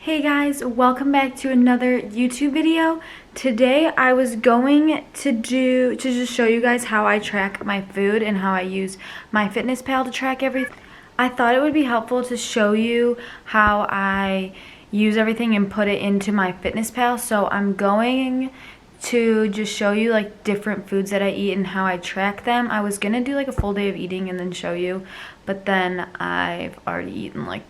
Hey guys, welcome back to another YouTube video. Today I was going to just show you guys how I track my food and how I use MyFitnessPal to track everything. I thought it would be helpful to show you how I use everything and put it into MyFitnessPal. So I'm going to just show you like different foods that I eat and how I track them. I was gonna do like a full day of eating and then show you, but then I've already eaten like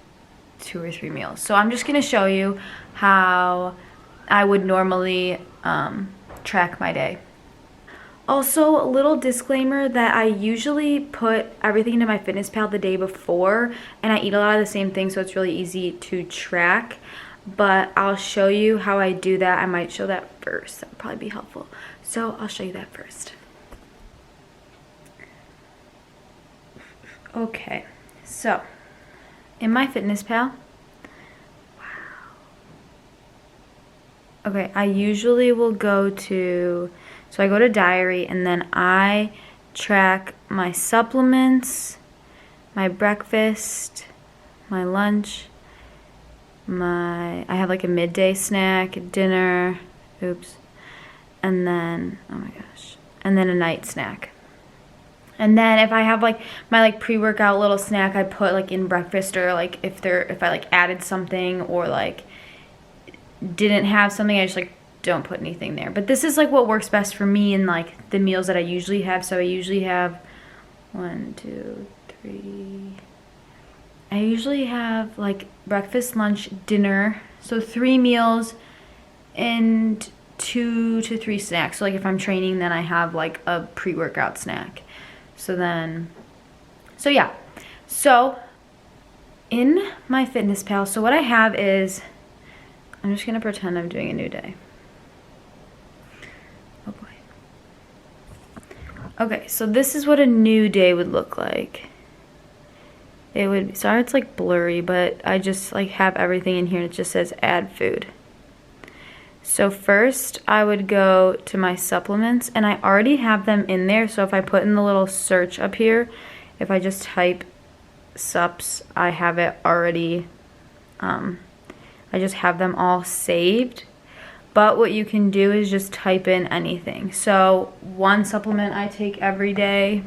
2 or 3 meals. So I'm just gonna show you how I would normally track my day. Also, a little disclaimer that I usually put everything into MyFitnessPal the day before, and I eat a lot of the same things, so it's really easy to track. But I'll show you how I do that. I might show that first. That would probably be helpful. So I'll show you that first. Okay, so in MyFitnessPal, okay, I usually will go to, so I go to diary and then I track my supplements, my breakfast, my lunch, I have like a midday snack, dinner, and then, oh my gosh, and then a night snack. And then if I have like my like pre-workout little snack, I put like in breakfast, or like if I like added something or like didn't have something, I just like don't put anything there. But this is like what works best for me and like the meals that I usually have. So I usually have 1, 2, 3. I usually have like breakfast, lunch, dinner. So 3 meals and 2 to 3 snacks. So like if I'm training, then I have like a pre-workout snack. So yeah. So in MyFitnessPal, so what I have is, I'm just gonna pretend I'm doing a new day. Oh boy. Okay, so this is what a new day would look like. It would, sorry it's like blurry, but I just like have everything in here and it just says add food. So first I would go to my supplements and I already have them in there. So if I put in the little search up here, if I just type sups, I have it already, I just have them all saved. But what you can do is just type in anything. So one supplement I take every day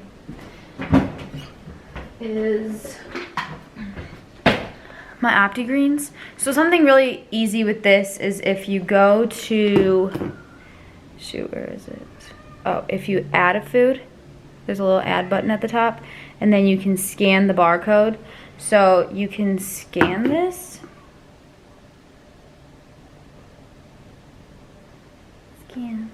is my OptiGreens. So something really easy with this is if you go to, shoot, where is it? Oh, if you add a food, there's a little add button at the top, and then you can scan the barcode. So you can scan this. Scan.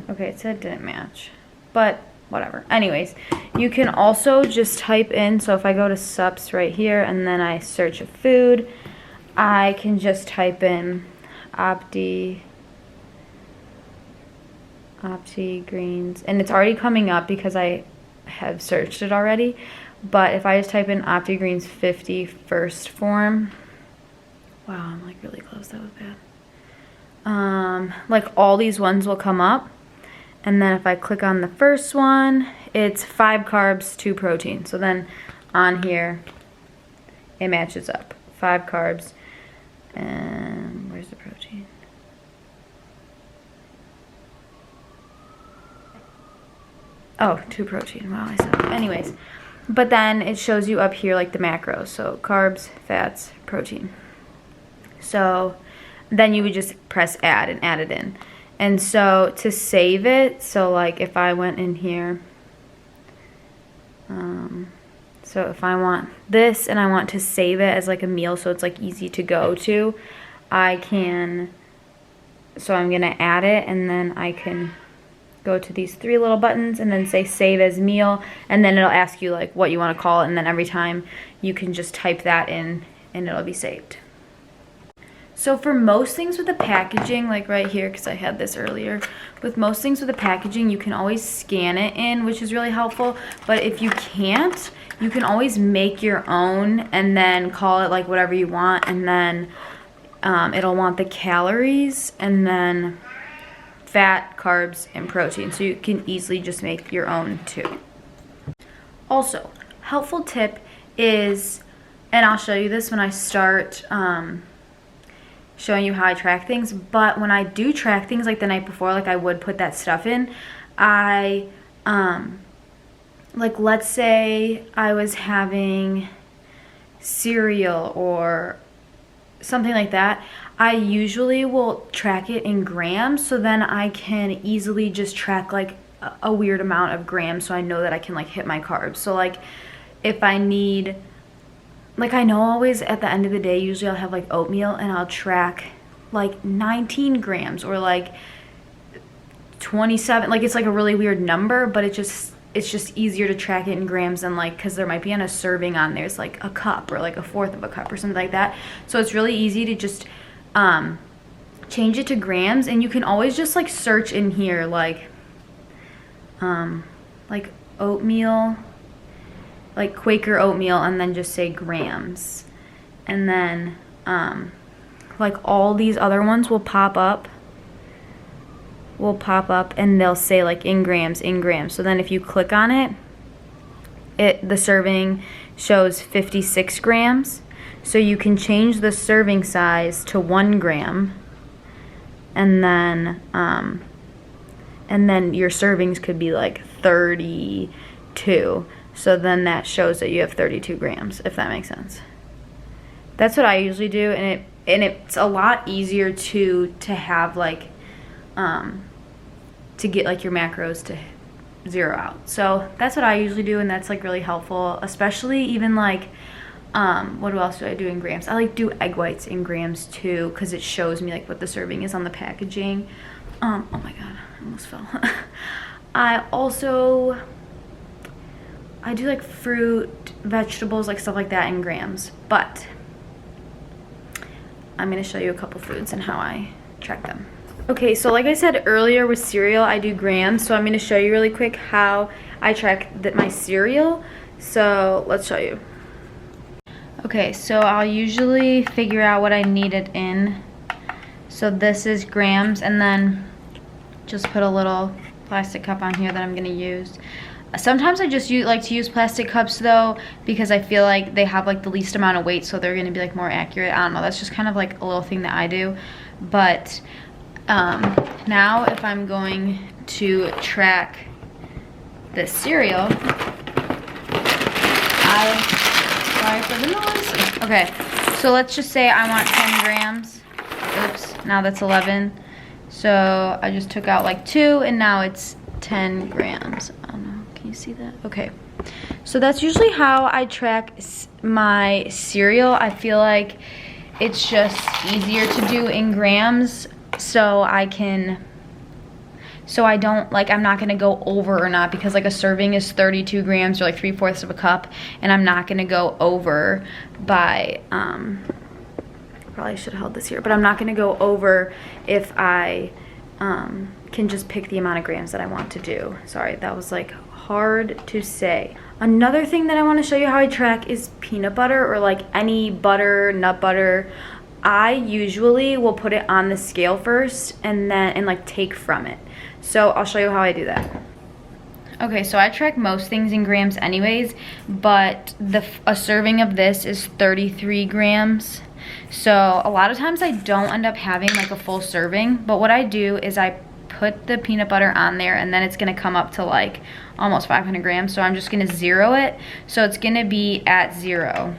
Okay, it said didn't match, but whatever. Anyways, you can also just type in, so if I go to sups right here and then I search a food, I can just type in OptiGreens, and it's already coming up because I have searched it already. But if I just type in OptiGreens 50 first form, wow, I'm like really close, that was bad. Like all these ones will come up. And then if I click on the first one, it's 5 carbs, 2 protein. So then on here, it matches up. 5 carbs, and where's the protein? Oh, 2 protein. Wow, I said. Anyways, but then it shows you up here like the macros. So carbs, fats, protein. So then you would just press add and add it in. And so to save it, so like if I went in here, so if I want this and I want to save it as like a meal so it's like easy to go to, I can, so I'm gonna add it and then I can go to these 3 little buttons and then say save as meal, and then it'll ask you like what you want to call it, and then every time you can just type that in and it'll be saved. So for most things with the packaging, like right here, because I had this earlier, with most things with the packaging, you can always scan it in, which is really helpful. But if you can't, you can always make your own and then call it like whatever you want, and then it'll want the calories and then fat, carbs, and protein. So you can easily just make your own too. Also, helpful tip is And I'll show you this when I start showing you how I track things. But when I do track things like the night before, like I would put that stuff in, I like let's say I was having cereal or something like that, I usually will track it in grams, so then I can easily just track like a weird amount of grams, so I know that I can like hit my carbs. So like if I need, like I know always at the end of the day, usually I'll have like oatmeal and I'll track like 19 grams or like 27, like it's like a really weird number, but it's just easier to track it in grams than like, because there might be on a serving on there's like a cup or like a fourth of a cup or something like that. So it's really easy to just change it to grams, and you can always just like search in here like oatmeal, like Quaker oatmeal, and then just say grams, and then like all these other ones will pop up and they'll say like in grams. So then if you click on it, the serving shows 56 grams. So you can change the serving size to 1 gram, and then your servings could be like 32. So then that shows that you have 32 grams, if that makes sense. That's what I usually do, and it's a lot easier to have like to get like your macros to zero out. So that's what I usually do, and that's like really helpful, especially even like what else do I do in grams? I like do egg whites in grams too, because it shows me like what the serving is on the packaging. Oh my god, I almost fell. I do like fruit, vegetables, like stuff like that in grams, but I'm gonna show you a couple foods and how I track them. Okay, so like I said earlier with cereal, I do grams, so I'm gonna show you really quick how I track my cereal. So let's show you. Okay, so I'll usually figure out what I need it in. So this is grams, and then just put a little plastic cup on here that I'm gonna use. Sometimes I just like to use plastic cups though, because I feel like they have like the least amount of weight, so they're gonna be like more accurate. I don't know, that's just kind of like a little thing that I do. But now if I'm going to track the cereal, sorry for the noise. Okay, so let's just say I want 10 grams. Oops, now that's 11. So I just took out like 2, and now it's 10 grams. I don't know, can you see that? Okay, so that's usually how I track my cereal. I feel like it's just easier to do in grams, so I don't, like, I'm not gonna go over or not, because like a serving is 32 grams or like 3/4 of a cup, and I'm not gonna go over by, probably should have held this here, but I'm not gonna go over if I can just pick the amount of grams that I want to do. Sorry, that was like hard to say. Another thing that I want to show you how I track is peanut butter, or like any butter, nut butter. I usually will put it on the scale first and like take from it. So I'll show you how I do that. Okay, so I track most things in grams anyways, but a serving of this is 33 grams. So a lot of times I don't end up having like a full serving, but what I do is I put the peanut butter on there, and then it's gonna come up to like almost 500 grams. So I'm just gonna zero it. So it's gonna be at 0.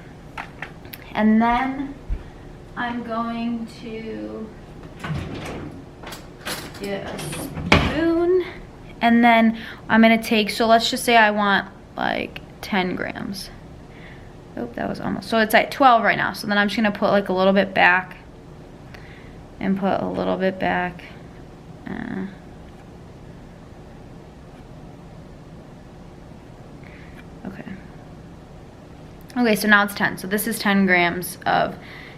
And then I'm going to get a spoon, and then I'm gonna take, so let's just say I want like 10 grams. Oh, that was almost, so it's at 12 right now. So then I'm just gonna put like a little bit back, and put a little bit back. Okay, so now it's 10. So this is 10 grams of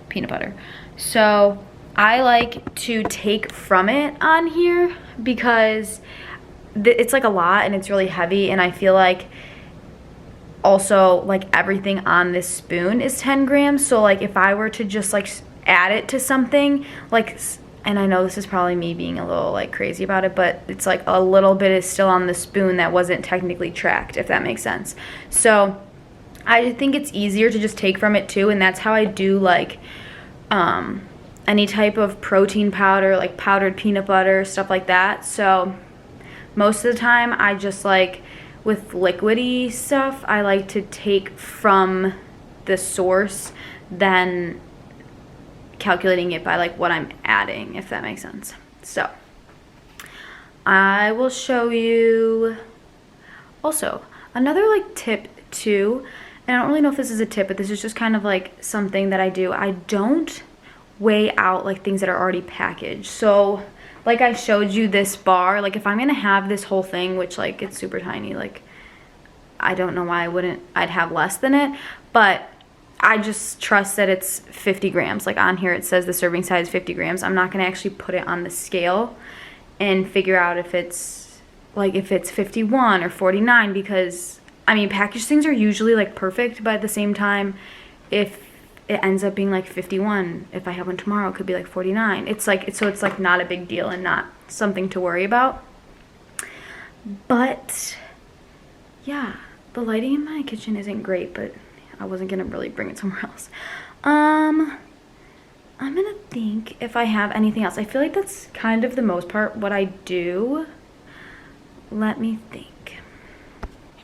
peanut butter. So I like to take from it on here, because it's like a lot and it's really heavy, and I feel like also like everything on this spoon is 10 grams. So like if I were to just like add it to something, like, and I know this is probably me being a little like crazy about it, but it's like a little bit is still on the spoon that wasn't technically tracked, if that makes sense. So I think it's easier to just take from it too, and that's how I do like any type of protein powder, like powdered peanut butter, stuff like that. So most of the time I just like, with liquidy stuff, I like to take from the source, then calculating it by like what I'm adding, if that makes sense. So I will show you also another like tip too, and I don't really know if this is a tip, but this is just kind of like something that I do. I don't weigh out like things that are already packaged. So like I showed you this bar, like if I'm gonna have this whole thing, which like it's super tiny, like I don't know why I'd have less than it, but I just trust that it's 50 grams. Like on here it says the serving size 50 grams. I'm not gonna actually put it on the scale and figure out if it's 51 or 49, because I mean packaged things are usually like perfect, but at the same time, if it ends up being like 51, if I have one tomorrow it could be like 49. It's like, so it's like not a big deal and not something to worry about. But yeah, the lighting in my kitchen isn't great, but I wasn't gonna really bring it somewhere else. I'm gonna think if I have anything else. I feel like that's kind of the most part what I do. Let me think.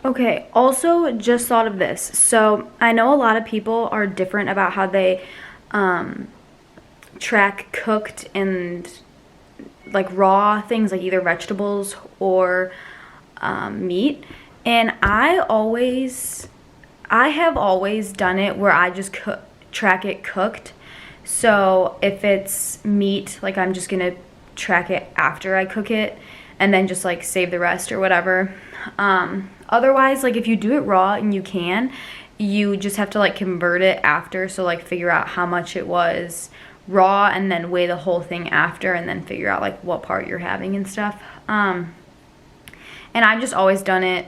Okay, also just thought of this. So I know a lot of people are different about how they track cooked and like raw things, like either vegetables or meat. And I have always done it where I just track it cooked. So if it's meat, like I'm just gonna track it after I cook it and then just like save the rest or whatever. Otherwise, like if you do it raw, and you just have to like convert it after. So like figure out how much it was raw and then weigh the whole thing after, and then figure out like what part you're having and stuff. And I've just always done it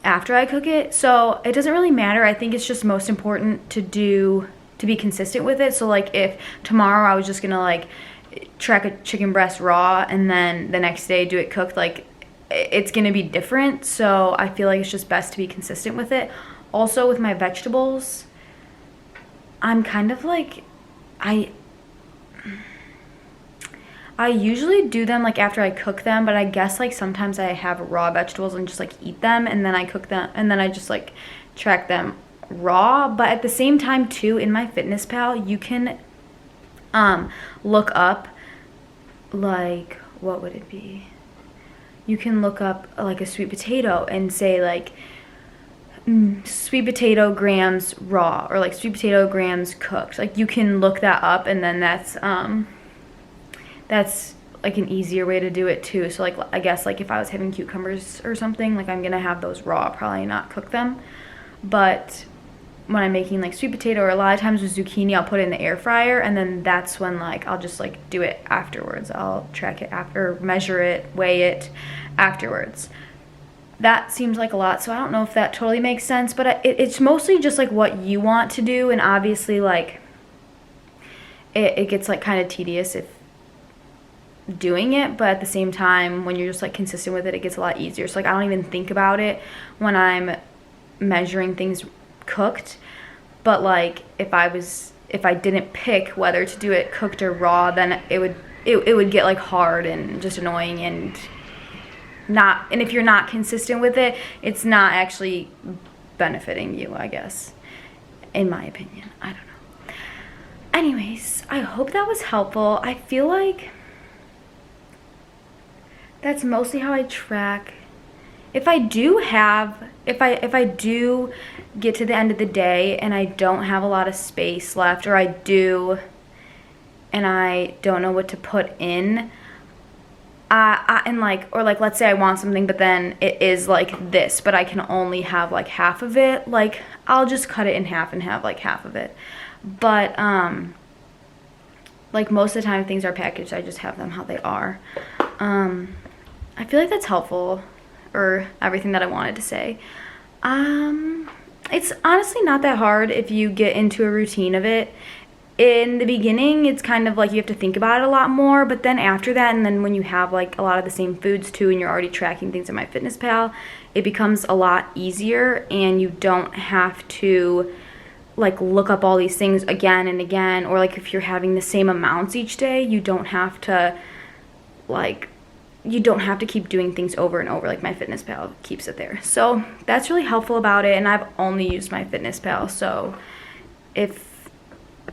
after I cook it, so it doesn't really matter. I think it's just most important to be consistent with it. So like if tomorrow I was just gonna like track a chicken breast raw and then the next day do it cooked, like it's gonna be different. So I feel like it's just best to be consistent with it. Also with my vegetables, I'm kind of like, I usually do them like after I cook them, but I guess like sometimes I have raw vegetables and just like eat them, and then I cook them, and then I just like track them raw. But at the same time too, in MyFitnessPal you can look up, like, what would it be? You can look up like a sweet potato and say like sweet potato grams raw, or like sweet potato grams cooked. Like you can look that up, and then that's like an easier way to do it too. So like I guess like if I was having cucumbers or something, like I'm gonna have those raw, probably not cook them. But when I'm making like sweet potato, or a lot of times with zucchini, I'll put it in the air fryer, and then that's when like I'll just like do it afterwards. I'll track it after, measure it, weigh it afterwards. That seems like a lot, so I don't know if that totally makes sense, but it's mostly just like what you want to do. And obviously like it gets like kind of tedious if doing it, but at the same time when you're just like consistent with it, it gets a lot easier. So like I don't even think about it when I'm measuring things cooked. But like if I didn't pick whether to do it cooked or raw, then it would get like hard and just annoying, and if you're not consistent with it, it's not actually benefiting you, I guess, in my opinion. I don't know. Anyways, I hope that was helpful. I feel like that's mostly how I track. If I do get to the end of the day and I don't have a lot of space left, or I do and I don't know what to put in, and like, or like let's say I want something but then it is like this, but I can only have like half of it, like I'll just cut it in half and have like half of it. But like most of the time things are packaged, I just have them how they are. I feel like that's helpful, or everything that I wanted to say. It's honestly not that hard if you get into a routine of it. in the beginning, it's kind of like you have to think about it a lot more, but then after that, and then when you have like a lot of the same foods too, and you're already tracking things in MyFitnessPal, it becomes a lot easier, and you don't have to like look up all these things again and again, or like if you're having the same amounts each day, you don't have to keep doing things over and over. Like MyFitnessPal keeps it there. So that's really helpful about it, and I've only used MyFitnessPal. So if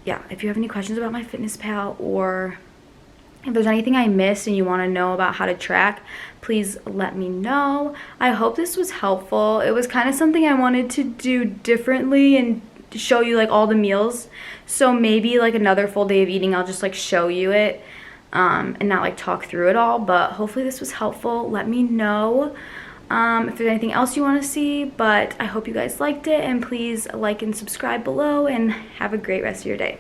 you have any questions about MyFitnessPal, or if there's anything I missed and you want to know about how to track, please let me know. I hope this was helpful. It was kind of something I wanted to do differently and to show you like all the meals. So maybe like another full day of eating, I'll just like show you it and not like talk through it all. But hopefully this was helpful. Let me know if there's anything else you want to see. But I hope you guys liked it, and please like and subscribe below, and have a great rest of your day.